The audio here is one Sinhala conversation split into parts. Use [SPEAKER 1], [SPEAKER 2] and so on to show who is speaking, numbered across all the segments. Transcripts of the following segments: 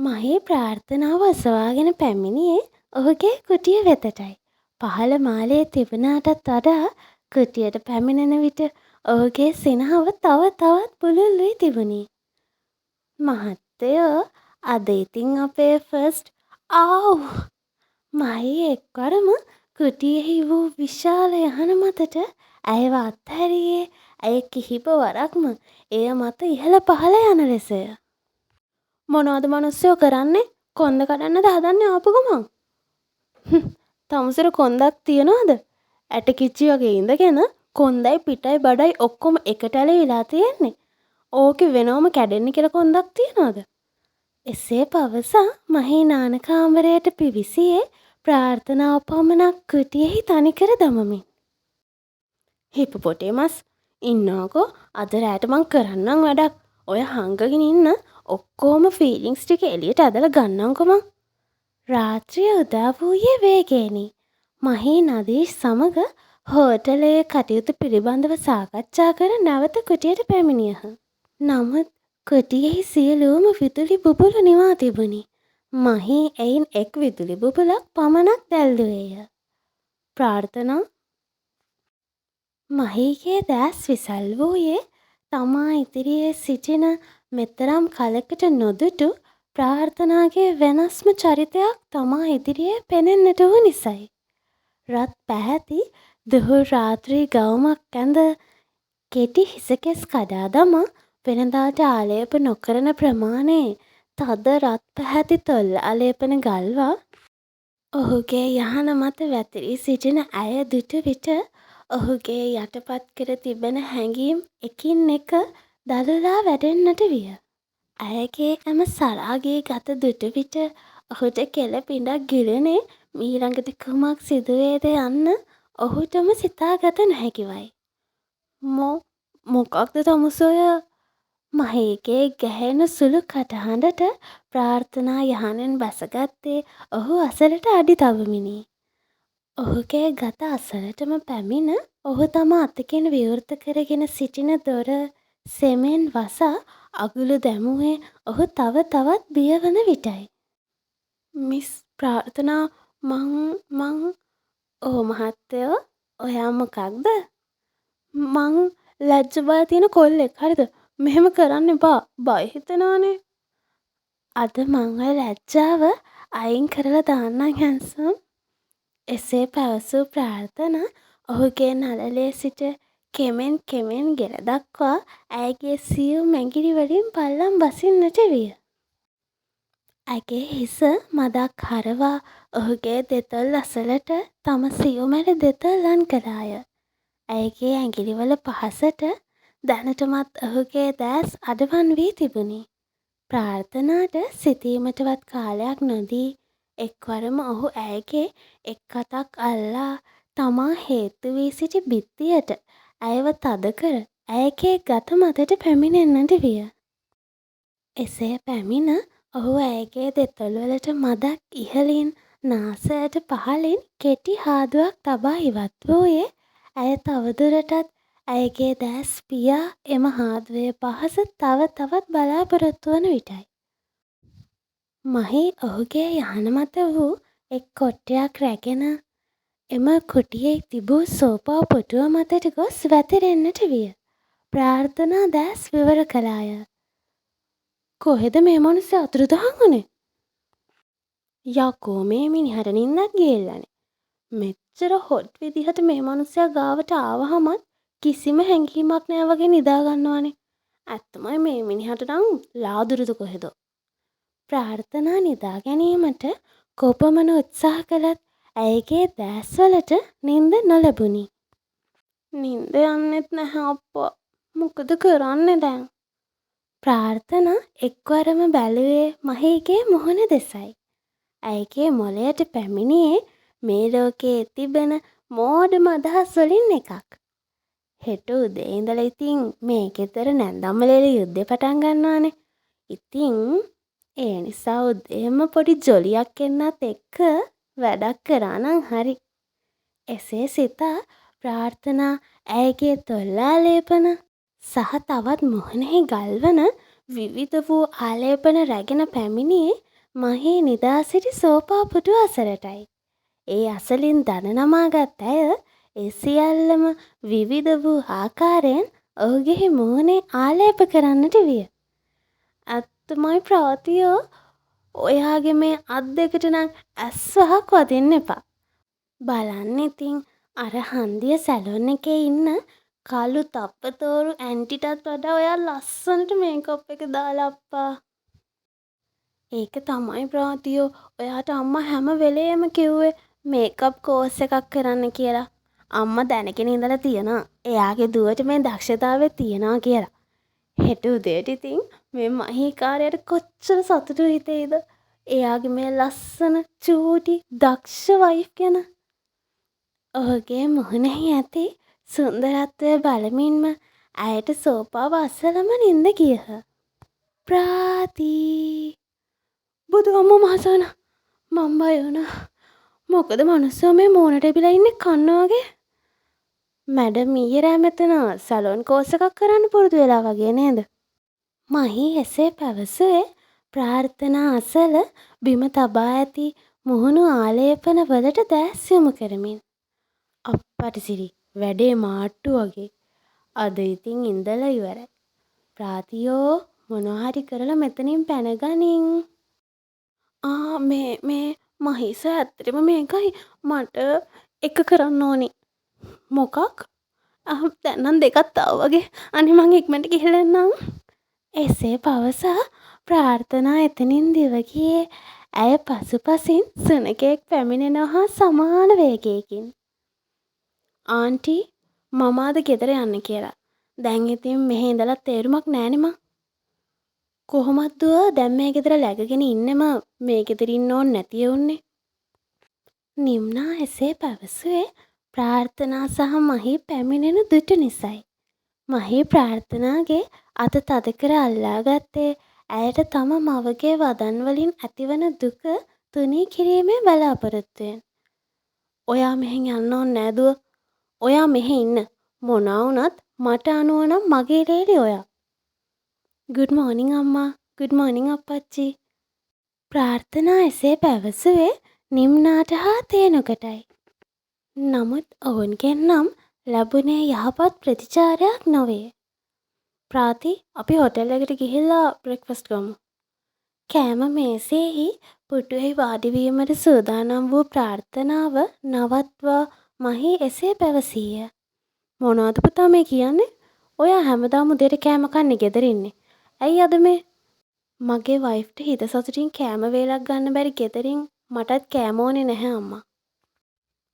[SPEAKER 1] මහේ ප්‍රාර්ථනාව ඔසවාගෙන පැමිණියේ ඔහුගේ කුටිය වෙතටයි. පහළ මාලයේ තිබුණාටත් වඩා කුටියට පැමිණෙන විට ඔහුගේ සිනහව තව තවත් පුළුල් වී තිබුණි. මහත්තයෝ අද ඉතින් අපේ ෆස්ට් ආව්! මහී එක්වරම කුටියෙහි වූ විශාල යහන මතට ඇයව අත්හැරියේ ඇය කිහිප වරක්ම එය මත ඉහළ පහළ යන ලෙසය. මොනවද මනුස්සයෝ කරන්නේ? කොන්ද කඩන්නද හදන්නේ ආපු ගමන්? තමුසෙර කොන්දක් තියනවද? ඇට කිච්චි වගේ ඉඳගෙන කොන්දයි පිටයි බඩයි ඔක්කොම එකට ඇලවිලා තියෙන්නේ. ඕකේ වෙනවම කැඩෙන්න කියලා කොන්දක් තියනවද? එසේ පවසා මහී නාන කාමරයට පිවිසියේ ප්‍රාර්ථනාව පමණක් කුටියෙහි තනිකර දමමින්. හිපපොටේමස් ඉන්නකෝ අද රැට මං කරන්නම් වැඩක්. ඔය හංගගෙන ඉන්න ඔක්කොම ෆීලිංග්ස් ටික එළියට ඇදලා ගන්නම්කො මං. රාත්‍රිය උදා වූයේ වේගයෙනි. මහී නදීෂ් සමග හෝටලයේ කටයුතු පිළිබඳව සාකච්ඡා කර නැවත කුටියට පැමිණියහ. නමුත් කුටියෙහි සියලුම විදුලි බුබුලු නිවා තිබුණි. මහී එයින් එක් විදුලි බුබුලක් පමණක් දැල්ලුවේය. ප්‍රාර්ථනා මහීගේ දැස් විසල් වූයේ තමා ඉදිරියේ සිටින මෙතරම් කලකට නොදුටු ප්‍රාර්ථනාගේ වෙනස්ම චරිතයක් තමා ඉදිරියේ පෙනෙන්නට වූ නිසයි. රත් පැහැති දුහුල් රාත්‍රී ගවුමක් ඇඳ කෙටි හිසකෙස් කඩා දමා වෙනදාට ආලේප නොකරන ප්‍රමාණයේ තද රත් පැහැති තොල් ආලේපන ගල්වා ඔහුගේ යහන මත වැතිරී සිටින ඇය දුටු විට ඔහුගේ යටපත් කර තිබෙන හැඟීම් එකින් එක දළුලා වැඩෙන්නට විය. ඇයගේ එම සරාගේ ගත දුටු විට ඔහුට කෙළ පිඬක් ගිලෙනේ මීළඟට කුමක් සිදුවේද යන්න ඔහුටම සිතාගත නොහැකිවයි. මොකක්ද තමුසොය? මහීගේ ගැහෙන සුළු කටහඬට ප්‍රාර්ථනා යහනෙන් බැසගත්තේ ඔහු අසලට අඩි තබමිනි. ඔහුගේ ගත අසලටම පැමිණ ඔහු තම අතකින් විවෘත කරගෙන සිටින දොර සෙමෙන් වසා අගුළු දැමුවේ ඔහු තව තවත් බියවන විටයි. මිස් ප්‍රාර්ථනා මං ඕ මහත්තයෝ ඔයා මොකක්ද? මං ලැජ්ජ බය තියෙන කොල්ලෙක් හරිද? මෙහෙම කරන්න එපා බය හිතෙනවනේ. අද මං ඔය ලැජ්ජාව අයින් කරලා දාන්නම් හැන්සම්. එසේ පැවසූ ප්‍රාර්ථනා ඔහුගේ නළලේ සිට කෙමෙන් ගෙල දක්වා ඇයගේ සියුම් ඇඟිලි වලින් පල්ලම් බසින්නට විය. ඇගේ හිස මදක් හරවා ඔහුගේ දෙතොල් අසලට තම සියුමැලි දෙතොල් ලන් කළාය. ඇයගේ ඇඟිලිවල පහසට දැනටමත් ඔහුගේ දැස් අඩවන් වී තිබුණි. ප්‍රාර්ථනාට සිතීමටවත් කාලයක් නොදී එක්වරම ඔහු ඇයගේ එක් අතක් අල්ලා තමා හේතු වී සිටි බිත්තියට ඇයව තද කර ඇයගේ ගත මතට පැමිණෙන්නට විය. එසේ පැමිණ ඔහු ඇයගේ දෙතොල්වලට මදක් ඉහලින් නාසයට පහලින් කෙටි හාදුවක් තබා ඉවත් වූයේ ඇය තවදුරටත් ඇයගේ දැස් පියා එම හාදුවේ පහස තව තවත් බලාපොරොත්තු වන විටයි. මහී ඔහුගේ යහන මත වූ එක් කොට්ටයක් රැගෙන එම කුටියේ තිබූ සෝපා පුටුව මතට ගොස් වැතිරෙන්නට විය. ප්‍රාර්ථනා දැස් විවර කළාය. කොහෙද මේ මනුස්සය අතුරුදහන් වුනේ? යකෝ මේ මිනිහට නින්දක් ගිහිල්ලානේ. මෙච්චර හොට් විදිහට මේ මනුස්සයා ගාවට ආවහමත් කිසිම හැඟීමක් නැහැ වගේ නිදා ගන්නවානේ. ඇත්තමයි මේ මිනිහට නම් ලාදුරුද කොහෙද? ප්‍රාර්ථනා නිදා ගැනීමට කොපමණ උත්සාහ කළත් ඇයගේ දැස්වලට නින්ද නොලැබුණි. නින්ද යන්නෙත් නැහැ අප්පා. මොකද කරන්නේ දැන්? ප්‍රාර්ථනා එක්වරම බැලුවේ මහීගේ මුහුණ දෙසයි. ඇයගේ මොළයට පැමිණියේ මේ ලෝකයේ තිබෙන මෝඩම අදහස් වලින් එකක්. හෙට උදේ ඉඳලා ඉතින් මේ ගෙදර නැන්දම්මලේ යුද්ධය පටන් ගන්නවානේ. ඉතින් ඒ නිසා උදේම පොඩි ජොලියක් එන්නත් එක්ක වැඩක් කරා නම් හරි. එසේ සිතා ප්‍රාර්ථනා ඇයගේ තොල් ආලේපන සහ තවත් මුහුණෙහි ගල්වන විවිධ වූ ආලේපන රැගෙන පැමිණියේ මහේ නිදා සිටි සෝපා පුටුව අසලටයි. ඒ අසලින් දන නමාගත් ඇය ඒ සියල්ලම විවිධ වූ ආකාරයෙන් ඔහුගේ මුහුණේ ආලේප කරන්නට විය. ඇත්තමයි ප්‍රාතියෝ, ඔයාගේ මේ අත් දෙකට නම් ඇස් වහක් වදින්න එපා. බලන්න ඉතින් අර හන්දිය සැලොන් එකේ ඉන්න කළු තප්පතෝරු ඇන්ටිටත් වඩා ඔයා ලස්සනට මේකප් එක දාලා අප්පා. ඒක තමයි ප්‍රාතියෝ, ඔයාට අම්මා හැම වෙලේම කිව්වේ මේකප් කෝස් එකක් කරන්න කියලා. අම්මා දැනගෙන ඉඳලා තියනවා එයාගේ දුවට මේ දක්ෂතාවය තියනවා කියලා. හෙට උදේට ඉතින් මේ මහීකාරයට කොච්චර සතුටු හිතෙයිද එයාගේ මේ ලස්සන චූටි දක්ෂ වයිෆ් ගැන. ඔහුගේ මුහුණෙහි ඇති සුන්දරත්වය බලමින්ම ඇයට සෝපාව අසලම නින්ද ගියහ. ප්‍රාතී, බුදු අම්මා මහසාන, මං බය වුණා. මොකද මනුස්සෝ මේ මූණට එබිලා ඉන්නේ කන්න වගේ. මැඩම් ඊයේ රෑ මෙතන සැලොන් කෝස් එකක් කරන්න පුරුදු වෙලා වගේ නේද? මහී එසේ පැවසුවේ ප්‍රාර්ථනා අසල බිම තබා ඇති මුහුණු ආලේපන වලට දැස් යොමු කරමින්. අප්පට සිරි වැඩේ මාට්ටු වගේ. අද ඉතින් ඉඳලා ඉවරයි. ප්‍රාතියෝ මොනවා හරි කරලා මෙතනින් පැනගනින්. මේ මහිස ඇත්තටම මේකයි මට එක කරන්න ඕනි. මොකක්? දැන් නම් දෙකක් තාව වගේ. අනේ මං ඉක්මනට ගිහලා එන්නම්. එසේ පවසා ප්‍රාර්ථනා එතනින් දිව ගියේ ඇය පසුපසින් සුනකෙක් පැමිණෙනවා හා සමාන වේගයකින්. ආන්ටි, මම අද ගෙදර යන්න කියලා. දැන් ඉතින් මෙහෙ ඉඳලා තේරුමක් නෑනේ මං. කොහොමද දුව දැන් මේ ගෙදර läගගෙන ඉන්නෙම මේ ගෙදර ඉන්න ඕනේ නැති යුන්නේ? නිම්නා එසේ පැවසුවේ ප්‍රාර්ථනා සහ මහී පැමිණෙන දුටු නිසයි. මහී ප්‍රාර්ථනාගේ අත තද කර අල්ලා ගත්තේ ඇයට තම මවගේ වදන් වලින් ඇතිවන දුක තුනී කිරීමේ බලාපොරොත්තුවෙන්. ඔයා මෙහෙන් යන්න ඕනේ නෑ දුව. ඔයා මෙහෙ ඉන්න. මොනවා වුණත් මට අනුව නම් මගේ ලේලි ඔයා. ගුඩ් මෝනින් අම්මා. ගුඩ් මෝනින් අප්පච්චි. ප්‍රාර්ථනා එසේ පැවසුවේ නිම්නාට හා තේනුකටයි. නමුත් ඔවුන්ගෙන් නම් ලැබුණේ යහපත් ප්‍රතිචාරයක් නොවේ. ප්‍රාති, අපි හොටෙල් එකට ගිහිල්ලා බ්‍රෙක්ෆාස්ට් ගමු. කෑම මේසෙහි පුටුවේ වාඩි වීමට සූදානම් වූ ප්‍රාර්ථනාව නවත්වා මහී එසේ පැවසීය. මොනවද පුතා මේ කියන්නේ? ඔයා හැමදාම උදේට කෑම කන්නේ ගෙදර ඉන්නේ. ඇයි අද මේ? මගේ වයිෆ්ට හිත සතුටින් කෑම වේලක් ගන්න බැරි ගෙදරින් මටත් කෑම ඕනේ නැහැ අම්මා.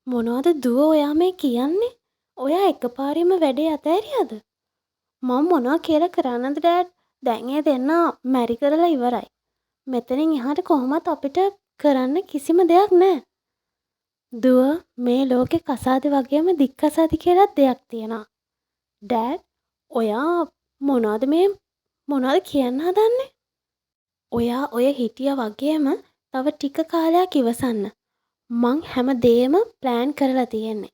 [SPEAKER 1] මොනවද දුව ඔයා මේ කියන්නේ? ඔයා එකපාරෙම වැඩේ අතෑරියද? මම මොනවා කියලා කරන්නද ඩෑඩ්? දැන් ඒ දෙන්නා මැරි කරලා ඉවරයි. මෙතනින් එහාට කොහොමත් අපිට කරන්න කිසිම දෙයක් නැහැ. දුව, මේ ලෝකේ කසාද වගේම දික් කසාද කියලා දෙයක් තියෙනවා. ඩෑඩ්, ඔයා මොනවද කියන්න හදන්නේ? ඔයා ඔය හිටියා වගේම තව ටික කාලයක් ඉවසන්න. මං හැම දෙයක්ම ප්ලෑන් කරලා තියෙන්නේ.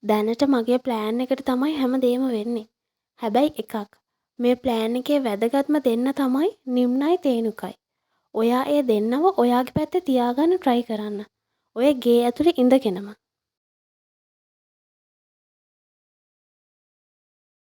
[SPEAKER 1] දැනට මගේ ප්ලෑන් එකට තමයි හැම දෙයක්ම වෙන්නේ. හැබැයි එකක්, මේ ප්ලෑන් එකේ වැදගත්ම දෙන්න තමයි නිම්නයි තේනුකයි. ඔයා ඒ දෙන්නව ඔයාගේ පැත්තේ තියාගන්න try කරන්න. ඔය ගේ ඇතුලේ ඉඳගෙනම.